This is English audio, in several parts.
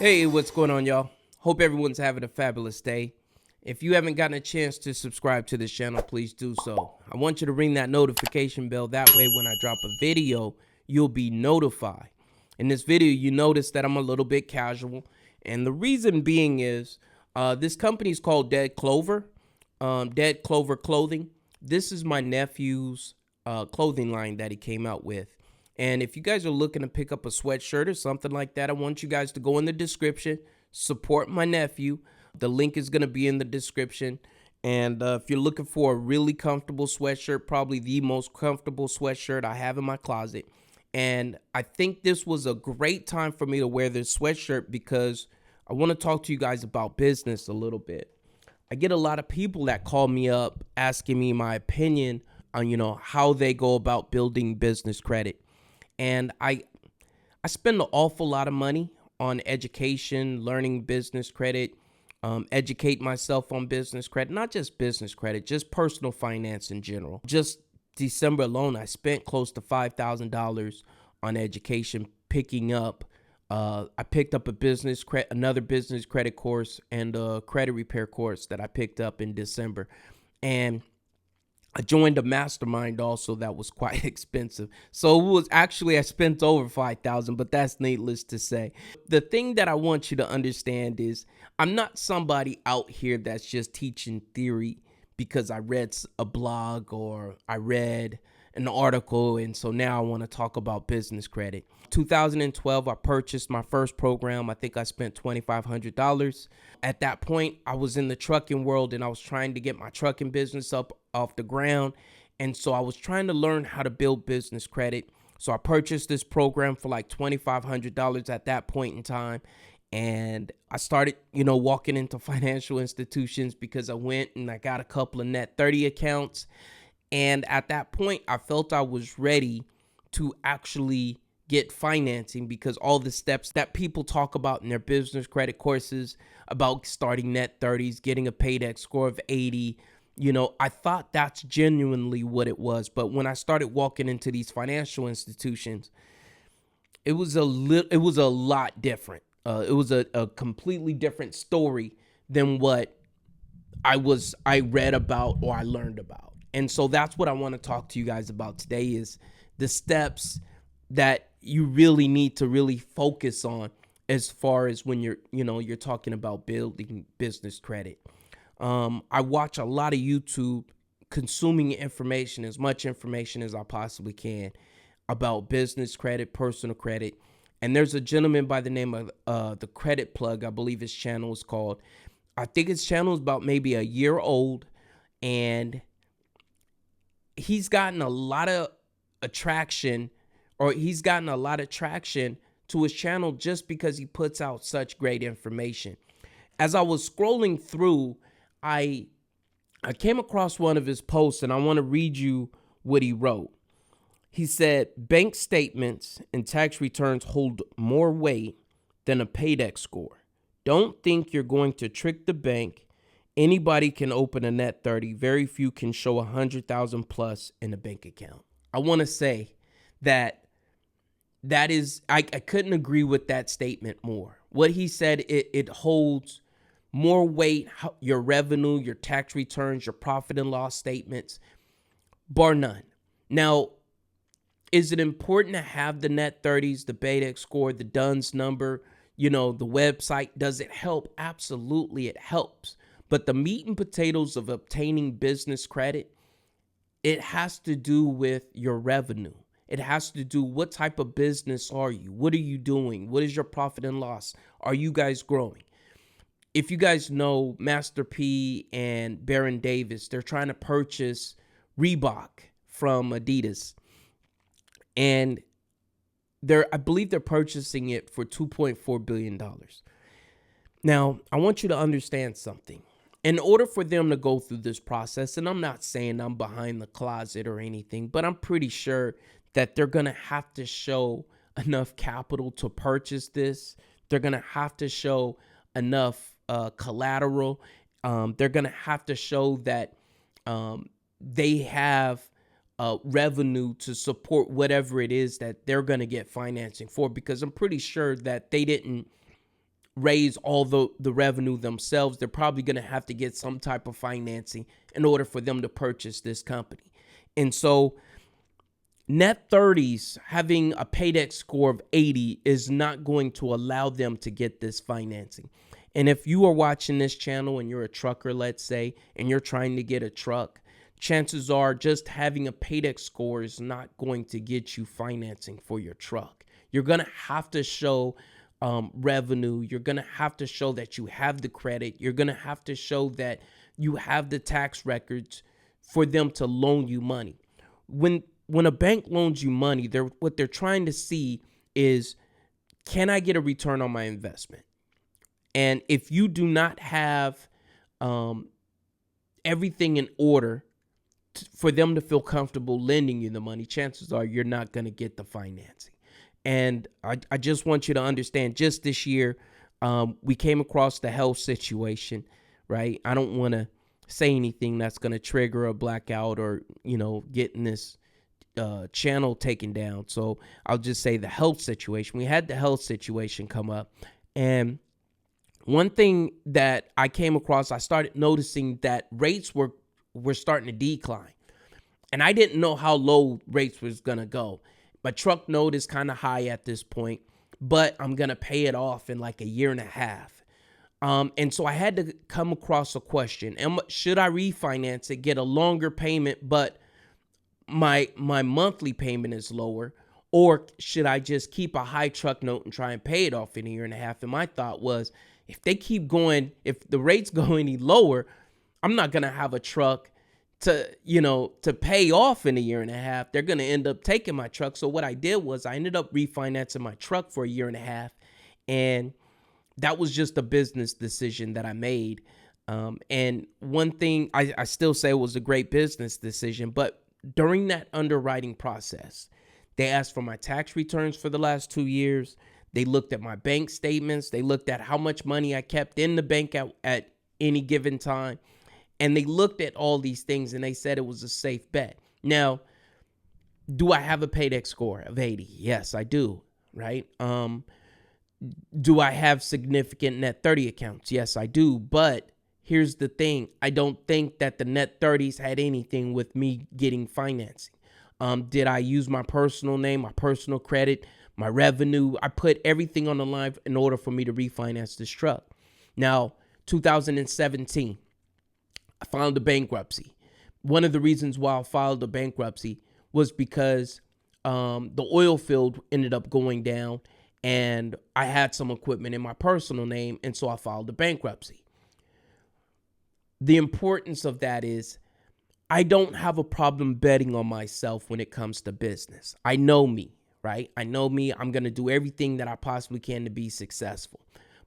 Hey, what's going on, y'all? Hope everyone's having a fabulous day. If you haven't gotten a chance to subscribe to this channel, please do so. I want you to ring that notification bell. That way, when I drop a video, you'll be notified. In this video, you notice that I'm a little bit casual. And the reason being is this company is called Dead Clover Clothing. This is my nephew's clothing line that he came out with. And if you guys are looking to pick up a sweatshirt or something like that, I want you guys to go in the description, support my nephew. The link is going to be in the description. And if you're looking for a really comfortable sweatshirt, probably the most comfortable sweatshirt I have in my closet. And I think this was a great time for me to wear this sweatshirt because I want to talk to you guys about business a little bit. I get a lot of people that call me up asking me my opinion on, how they go about building business credit. And I spend an awful lot of money on education, learning business credit, educate myself on business credit, not just business credit, just personal finance in general. Just December alone, I spent close to $5,000 on education, picking up. I picked up another business credit course and a credit repair course that I picked up in December. And I joined a mastermind also that was quite expensive. So it was actually, I spent over $5,000, but that's needless to say. The thing that I want you to understand is I'm not somebody out here that's just teaching theory because I read a blog or I read an article, and so now I want to talk about business credit. 2012, I purchased my first program. I think I spent $2,500. At that point, I was in the trucking world and I was trying to get my trucking business up off the ground. And so I was trying to learn how to build business credit. So I purchased this program for like $2,500 at that point in time. And I started, walking into financial institutions because I went and I got a couple of net 30 accounts. And at that point, I felt I was ready to actually get financing because all the steps that people talk about in their business credit courses about starting net 30s, getting a paydex score of 80, I thought that's genuinely what it was. But when I started walking into these financial institutions, it was a lot different. It was a completely different story than what I read about or I learned about. And so that's what I want to talk to you guys about today is the steps that you really need to really focus on as far as when you're talking about building business credit. I watch a lot of YouTube, consuming information, as much information as I possibly can about business credit, personal credit. And there's a gentleman by the name of The Credit Plug, I believe his channel is called. I think his channel is about maybe a year old, and he's gotten a lot of traction to his channel just because he puts out such great information. As I was scrolling through, I came across one of his posts, and I want to read you what he wrote. He said, bank statements and tax returns hold more weight than a paydex score. Don't think you're going to trick the bank. Anybody can open a net 30. Very few can show 100,000 plus in a bank account. I want to say that is, I couldn't agree with that statement more. What he said, it holds more weight, your revenue, your tax returns, your profit and loss statements, bar none. Now, is it important to have the net 30s, the paydex score, the DUNS number, the website? Does it help? Absolutely, it helps. But the meat and potatoes of obtaining business credit, it has to do with your revenue. It has to do what type of business are you? What are you doing? What is your profit and loss? Are you guys growing? If you guys know Master P and Baron Davis, they're trying to purchase Reebok from Adidas. And I believe they're purchasing it for $2.4 billion. Now, I want you to understand something. In order for them to go through this process, and I'm not saying I'm behind the closet or anything, but I'm pretty sure that they're going to have to show enough capital to purchase this. They're going to have to show enough collateral. They're going to have to show that they have revenue to support whatever it is that they're going to get financing for, because I'm pretty sure that they didn't raise all the revenue themselves. They're probably going to have to get some type of financing in order for them to purchase this company. And so net 30s having a paydex score of 80 is not going to allow them to get this financing. And if you are watching this channel and you're a trucker, let's say, and you're trying to get a truck, chances are just having a paydex score is not going to get you financing for your truck. You're going to have to show revenue. You're going to have to show that you have the credit. You're going to have to show that you have the tax records for them to loan you money. When a bank loans you money, what they're trying to see is, can I get a return on my investment? And if you do not have everything in order for them to feel comfortable lending you the money, chances are you're not going to get the financing. And I just want you to understand, just this year, we came across the health situation, right? I don't want to say anything that's going to trigger a blackout or, getting this channel taken down. So I'll just say the health situation. We had the health situation come up. And one thing that I came across, I started noticing that rates were starting to decline. And I didn't know how low rates was going to go. My truck note is kind of high at this point, but I'm going to pay it off in like a year and a half. And so I had to come across a question. Should I refinance it, get a longer payment, but my monthly payment is lower? Or should I just keep a high truck note and try and pay it off in a year and a half? And my thought was, if they keep going, if the rates go any lower, I'm not going to have a truck to pay off in a year and a half. They're going to end up taking my truck. So what I did was I ended up refinancing my truck for a year and a half. And that was just a business decision that I made. And one thing, I still say it was a great business decision, but during that underwriting process, they asked for my tax returns for the last 2 years. They looked at my bank statements. They looked at how much money I kept in the bank at any given time. And they looked at all these things and they said it was a safe bet. Now, do I have a paydex score of 80? Yes, I do, right? Do I have significant net 30 accounts? Yes, I do. But here's the thing. I don't think that the net 30s had anything with me getting financing. Did I use my personal name, my personal credit, my revenue? I put everything on the line in order for me to refinance this truck. Now, 2017, I filed a bankruptcy. One of the reasons why I filed a bankruptcy was because the oil field ended up going down and I had some equipment in my personal name, and so I filed a bankruptcy. The importance of that is I don't have a problem betting on myself when it comes to business. I know me, right? I know me. I'm going to do everything that I possibly can to be successful.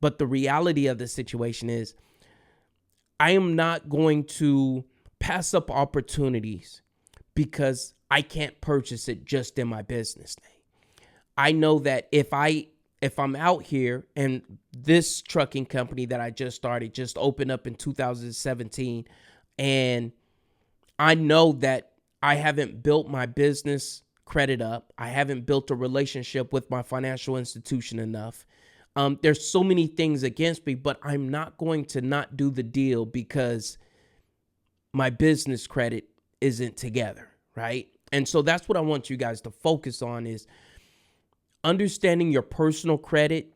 But the reality of the situation is I am not going to pass up opportunities because I can't purchase it just in my business name. I know that if I'm out here and this trucking company that I just started just opened up in 2017, and I know that I haven't built my business credit up, I haven't built a relationship with my financial institution enough. There's so many things against me, but I'm not going to not do the deal because my business credit isn't together, right? And so that's what I want you guys to focus on, is understanding your personal credit,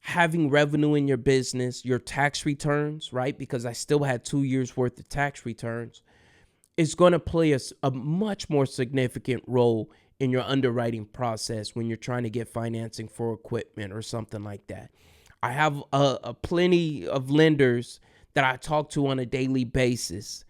having revenue in your business, your tax returns, right? Because I still had 2 years worth of tax returns, is going to play a much more significant role in your underwriting process when you're trying to get financing for equipment or something like that. I have a plenty of lenders that I talk to on a daily basis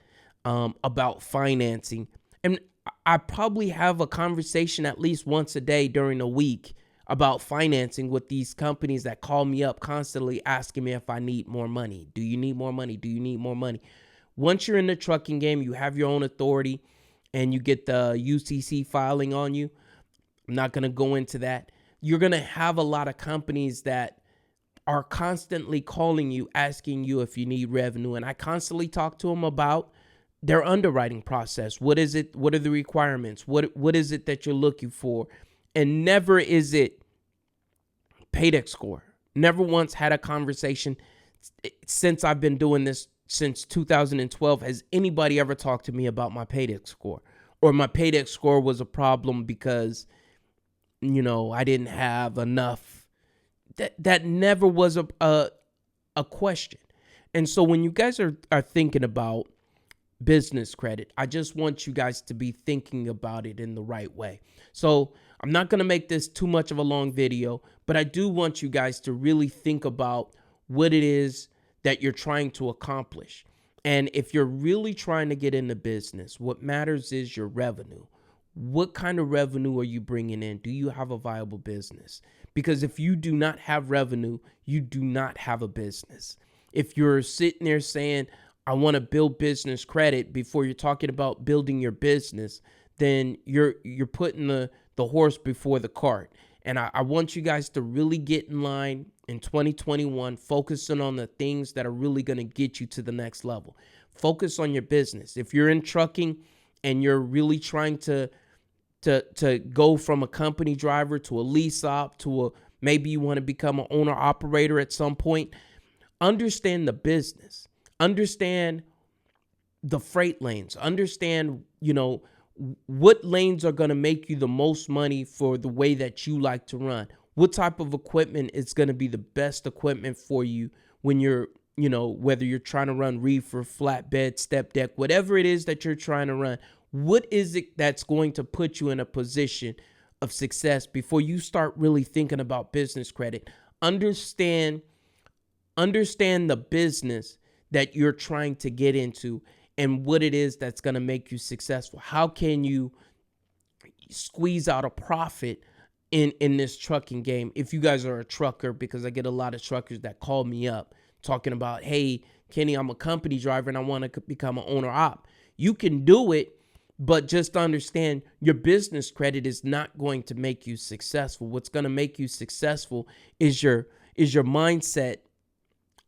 about financing. And I probably have a conversation at least once a day during a week about financing with these companies that call me up constantly asking me if I need more money. Do you need more money? Do you need more money? Once you're in the trucking game, you have your own authority and you get the UCC filing on you. I'm not going to go into that. You're going to have a lot of companies that are constantly calling you, asking you if you need revenue. And I constantly talk to them about their underwriting process. What is it? What are the requirements? What is it that you're looking for? And never is it paydex score. Never once had a conversation since I've been doing this since 2012. Has anybody ever talked to me about my paydex score, or my paydex score was a problem because, I didn't have enough? That never was a question. And so when you guys are thinking about business credit, I just want you guys to be thinking about it in the right way. So I'm not going to make this too much of a long video, but I do want you guys to really think about what it is that you're trying to accomplish. And if you're really trying to get into business, what matters is your revenue. What kind of revenue are you bringing in? Do you have a viable business? Because if you do not have revenue, you do not have a business. If you're sitting there saying, I want to build business credit before you're talking about building your business, then you're putting the horse before the cart. And I want you guys to really get in line in 2021, focusing on the things that are really going to get you to the next level. Focus on your business. If you're in trucking and you're really trying to go from a company driver to a lease op to maybe you want to become an owner operator at some point, understand the business. Understand the freight lanes. Understand, what lanes are going to make you the most money for the way that you like to run. What type of equipment is going to be the best equipment for you when you're, whether you're trying to run reefer, flatbed, step deck, whatever it is that you're trying to run. What is it that's going to put you in a position of success before you start really thinking about business credit? Understand the business that you're trying to get into and what it is that's going to make you successful. How can you squeeze out a profit in this trucking game? If you guys are a trucker, because I get a lot of truckers that call me up talking about, hey, Kenny, I'm a company driver and I want to become an owner op. You can do it, but just understand your business credit is not going to make you successful. What's going to make you successful is your mindset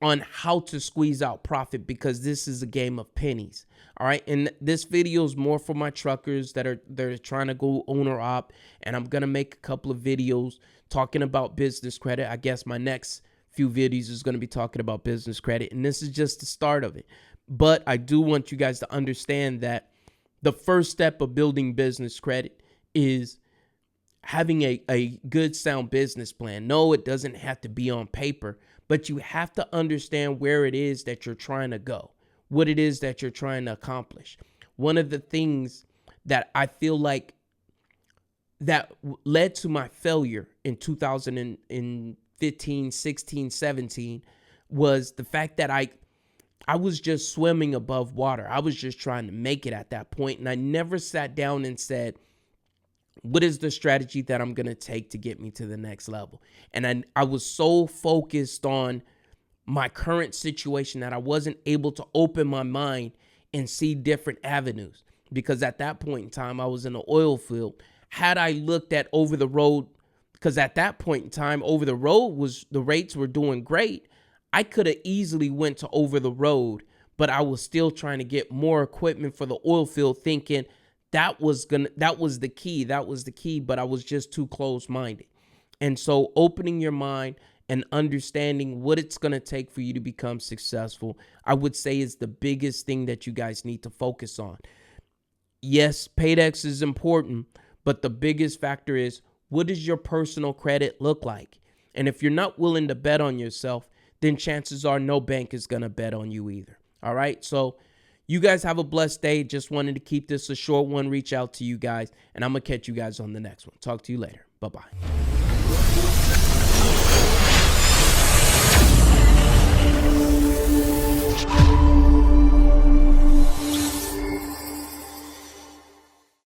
on how to squeeze out profit, because this is a game of pennies. All right. And this video is more for my truckers that are trying to go owner op. And I'm going to make a couple of videos talking about business credit. I guess my next few videos is going to be talking about business credit. And this is just the start of it. But I do want you guys to understand that the first step of building business credit is having a good, sound business plan. No, it doesn't have to be on paper, but you have to understand where it is that you're trying to go, what it is that you're trying to accomplish. One of the things that I feel like that led to my failure in 2015, 16, 17 was the fact that I was just swimming above water. I was just trying to make it at that point, and I never sat down and said, what is the strategy that I'm going to take to get me to the next level? And I was so focused on my current situation that I wasn't able to open my mind and see different avenues, because at that point in time, I was in the oil field. Had I looked at over the road, because at that point in time, over the road the rates were doing great. I could have easily went to over the road, but I was still trying to get more equipment for the oil field, thinking that was the key, but I was just too close-minded. And so opening your mind and understanding what it's going to take for you to become successful, I would say, is the biggest thing that you guys need to focus on. Yes, paydex is important, but the biggest factor is, what does your personal credit look like? And if you're not willing to bet on yourself, then chances are no bank is going to bet on you either. All right. So you guys have a blessed day. Just wanted to keep this a short one, reach out to you guys, and I'm going to catch you guys on the next one. Talk to you later. Bye-bye.